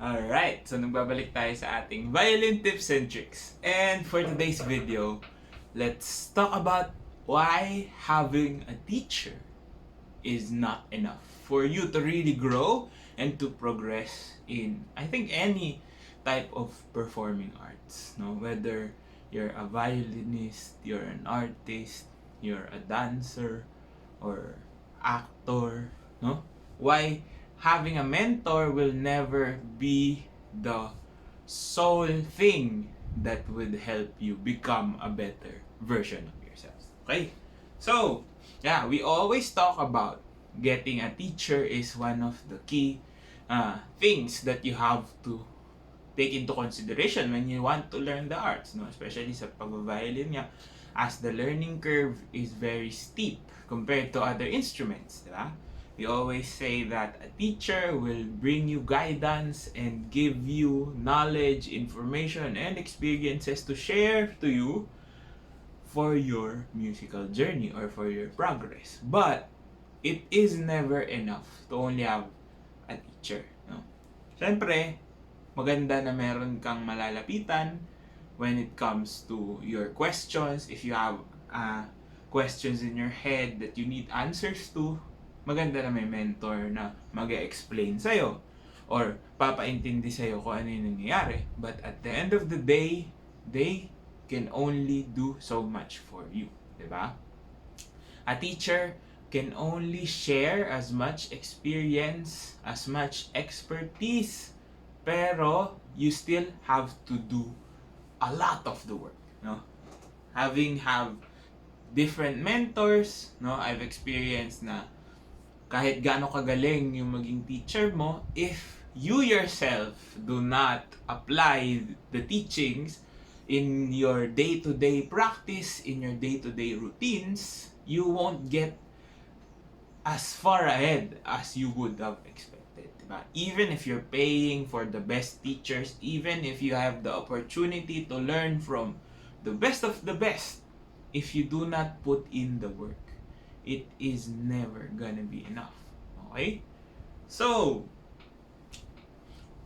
Alright, so nagbabalik tayo sa ating violin tips and tricks. And for today's video, let's talk about why having a teacher is not enough for you to really grow and to progress in, I think, any type of performing arts. No? Whether you're a violinist, you're an artist, you're a dancer, or actor, no? Why having a mentor will never be the sole thing that would help you become a better version of yourself. Okay? So, yeah, we always talk about getting a teacher is one of the key things that you have to take into consideration when you want to learn the arts, no? Especially sa pag-violin nga, as the learning curve is very steep compared to other instruments, di ba? We always say that a teacher will bring you guidance and give you knowledge, information, and experiences to share to you for your musical journey or for your progress. But it is never enough to only have a teacher, no? Siyempre, maganda na meron kang malalapitan when it comes to your questions. If you have questions in your head that you need answers to, maganda na may mentor na mag-explain sa'yo or papaintindi sa'yo kung ano yung nangyayari. But at the end of the day, they can only do so much for you. Diba? A teacher can only share as much experience, as much expertise, pero you still have to do a lot of the work, no? Having different mentors, no? I've experienced na kahit gaano kagaling yung maging teacher mo, if you yourself do not apply the teachings in your day-to-day practice, in your day-to-day routines, you won't get as far ahead as you would have expected. Even if you're paying for the best teachers, even if you have the opportunity to learn from the best of the best, if you do not put in the work, it is never gonna be enough. Okay? So,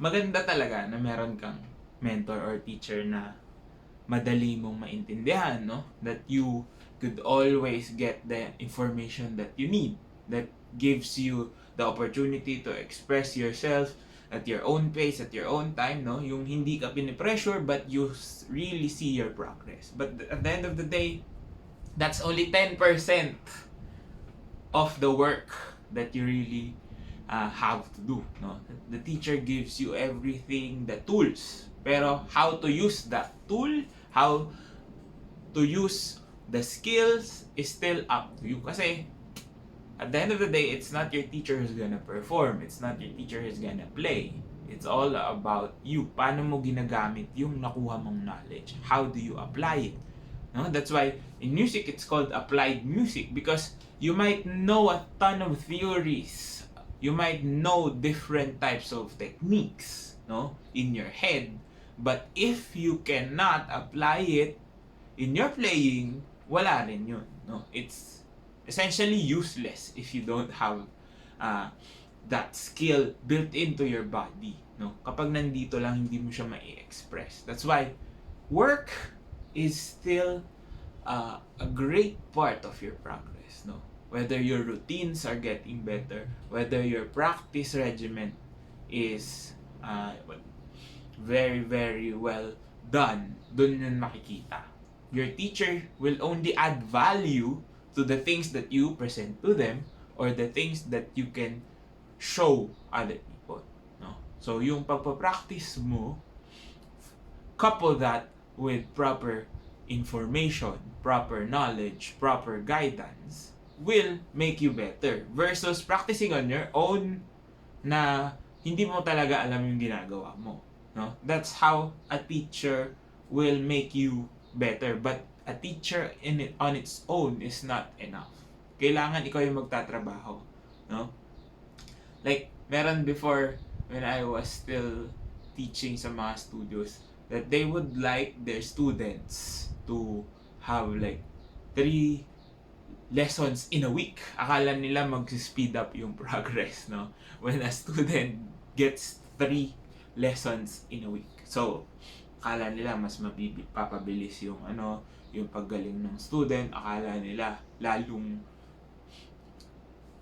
maganda talaga na meron kang mentor or teacher na madali mong maintindihan, no? That you could always get the information that you need, that gives you the opportunity to express yourself at your own pace, at your own time, no? Yung hindi ka pinipressure but you really see your progress. But at the end of the day, that's only 10% of the work that you really have to do, no? The teacher gives you everything, the tools. Pero how to use that tool, how to use the skills is still up to you. Kasi at the end of the day, it's not your teacher who's gonna perform. It's not your teacher who's gonna play. It's all about you. Paano mo ginagamit yung nakuha mong knowledge? How do you apply it? No? That's why in music, it's called applied music, because you might know a ton of theories. You might know different types of techniques, no, in your head. But if you cannot apply it in your playing, wala rin yun. No? It's essentially useless if you don't have that skill built into your body, no? Kapag nandito lang, hindi mo siya mai-express. That's why work is still a great part of your progress, no? Whether your routines are getting better, whether your practice regimen is very, very well done, dun yun makikita. Your teacher will only add value to the things that you present to them or the things that you can show other people, no? So yung pagpa-practice mo, couple that with proper information, proper knowledge, proper guidance, will make you better versus practicing on your own na hindi mo talaga alam yung ginagawa mo, no? That's how a teacher will make you better, but a teacher on its own is not enough. Kailangan ikaw yung magtatrabaho, no? Like, meron before when I was still teaching sa mga studios that they would like their students to have like 3 lessons in a week. Akala nila mag-speed up yung progress, no? When a student gets 3 lessons in a week. So, akala nila mas papabilis yung yung paggaling ng student, akala nila lalong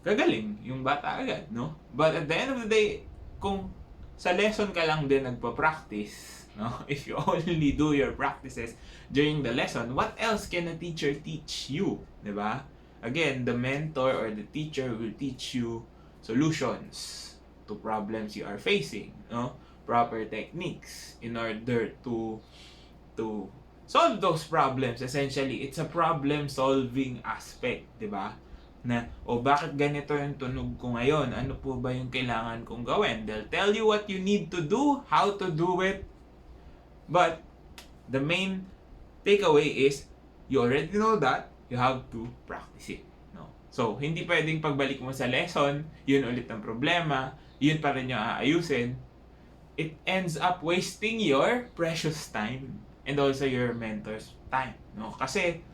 gagaling yung bata agad, no? But at the end of the day, kung sa lesson ka lang din nagpa-practice, no? If you only do your practices during the lesson, what else can a teacher teach you, 'di ba? Again, the mentor or the teacher will teach you solutions to problems you are facing, no? Proper techniques in order to solve those problems. Essentially, it's a problem solving aspect, 'di ba? Na bakit ganito yung tunog ko ngayon? Ano po ba yung kailangan kong gawin? They'll tell you what you need to do, how to do it. But the main takeaway is you already know that, you have to practice it, no? So, hindi pwedeng pagbalik mo sa lesson, yun ulit ang problema, yun pa rin yung aayusin. It ends up wasting your precious time and also your mentor's time, no? Kasi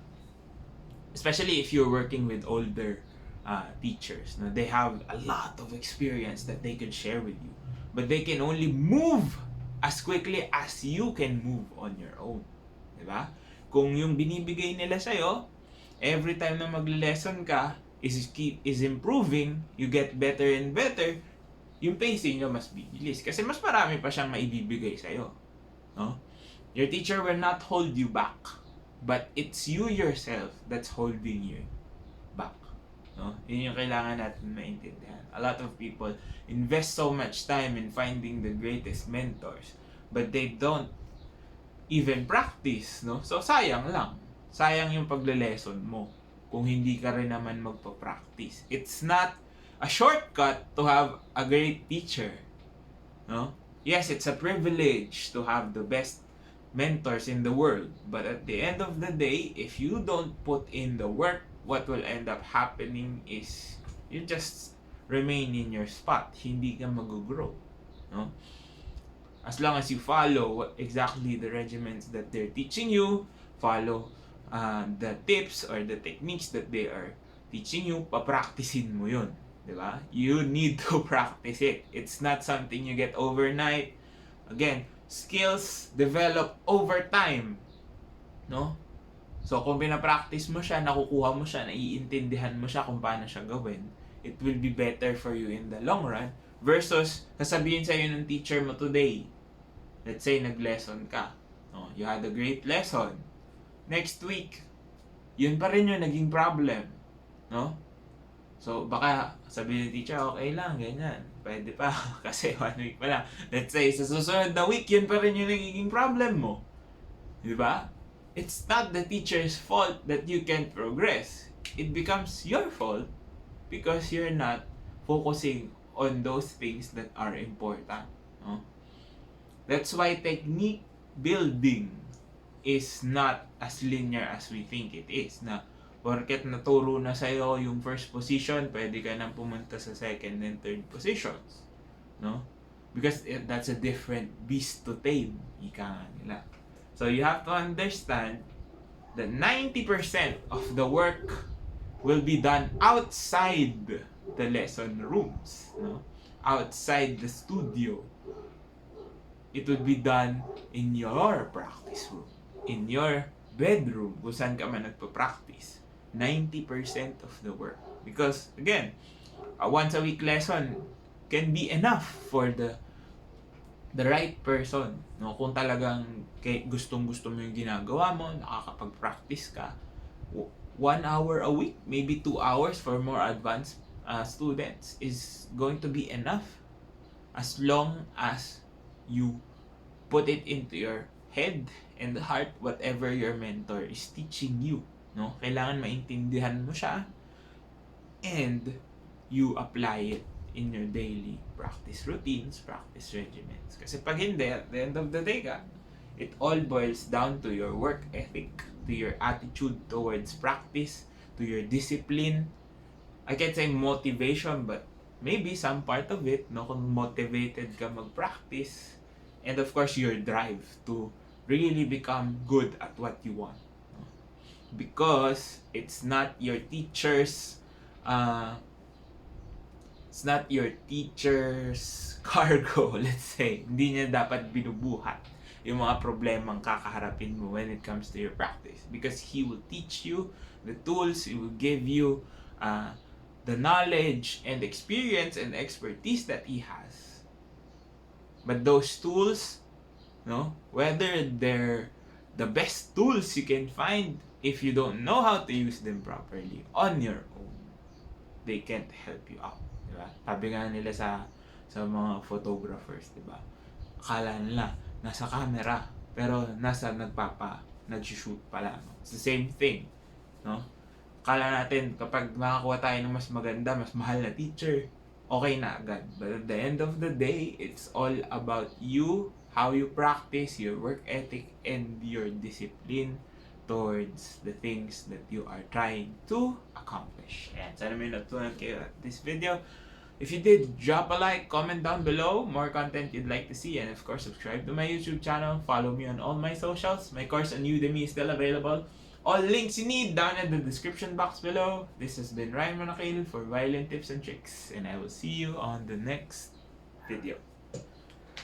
especially if you're working with older teachers, no? They have a lot of experience that they can share with you, but they can only move as quickly as you can move on your own, di ba? Kung yung binibigay nila sa'yo, every time na magle-lesson ka is improving, you get better and better, yung pacing nyo mas bibilis kasi mas marami pa siyang maibibigay sa'yo, no? Your teacher will not hold you back, but it's you yourself that's holding you back, no? Yun yung kailangan natin maintindihan. A lot of people invest so much time in finding the greatest mentors, but they don't even practice, no? So sayang lang. Sayang yung pagle-lesson mo kung hindi ka rin naman magpa-practice. It's not a shortcut to have a great teacher, no? Yes, it's a privilege to have the best mentors in the world, but at the end of the day, if you don't put in the work, what will end up happening is you just remain in your spot. Hindi ka mag-grow, no? As long as you follow exactly the regimens that they're teaching you, follow the tips or the techniques that they are teaching you, papracticein mo yun, di ba? You need to practice it. It's not something you get overnight. Again, skills develop over time, no? So kung pinapractice mo siya, nakukuha mo siya, naiintindihan mo siya kung paano siya gawin, it will be better for you in the long run versus sasabihin sa'yo ng teacher mo today. Let's say nag-lesson ka, no? You had a great lesson. Next week, yun pa rin yung naging problem, no? So baka sabihin ng teacher, okay lang, ganyan, pwede pa kasi 1 week pa lang. Let's say sa susunod na week, yun pa rin yung nagiging problem mo, di ba? It's not the teacher's fault that you can't progress. It becomes your fault because you're not focusing on those things that are important, no? That's why technique building is not as linear as we think it is. Na porket naturo na sa'yo yung first position, pwede ka nang pumunta sa second and third positions, no? Because that's a different beast to tame, ika nga nila. So you have to understand that 90% of the work will be done outside the lesson rooms, no? Outside the studio. It would be done in your practice room, in your bedroom, kung saan ka man nagpa-practice. 90% of the work. Because, again, a once a week lesson can be enough for the right person, no? Kung talagang gustong-gusto mo yung ginagawa mo, nakakapag-practice ka, 1 hour a week, maybe 2 hours for more advanced students is going to be enough as long as you put it into your head and heart whatever your mentor is teaching you, no? Kailangan maintindihan mo siya and you apply it in your daily practice routines, practice regimens. Kasi pag hindi, at the end of the day it all boils down to your work ethic, to your attitude towards practice, to your discipline. I can't say motivation, but maybe some part of it, no? Kung motivated ka mag-practice, and of course your drive to really become good at what you want, no? Because it's not your teacher's It's not your teacher's cargo, let's say. Hindi niya dapat binubuhat yung mga problemang kakaharapin mo when it comes to your practice. Because he will teach you the tools, he will give you the knowledge and experience and expertise that he has. But those tools, no, whether they're the best tools you can find, if you don't know how to use them properly on your own, they can't help you out. Diba? Sabi nga nila sa mga photographers, diba? Akala nila nasa camera, pero nag-shoot pala. No? It's the same thing, no? Akala natin kapag makakuha tayo ng mas maganda, mas mahal na teacher, okay na agad. But at the end of the day, it's all about you, how you practice, your work ethic, and your discipline towards the things that you are trying to accomplish. And sana may natutunan kayo at this video. If you did, drop a like, comment down below more content you'd like to see, and of course subscribe to my YouTube channel, follow me on all my socials. My course on Udemy is still available. All links you need down in the description box below. This has been Ryan Monakil for Violin Tips and Tricks, and I will see you on the next video.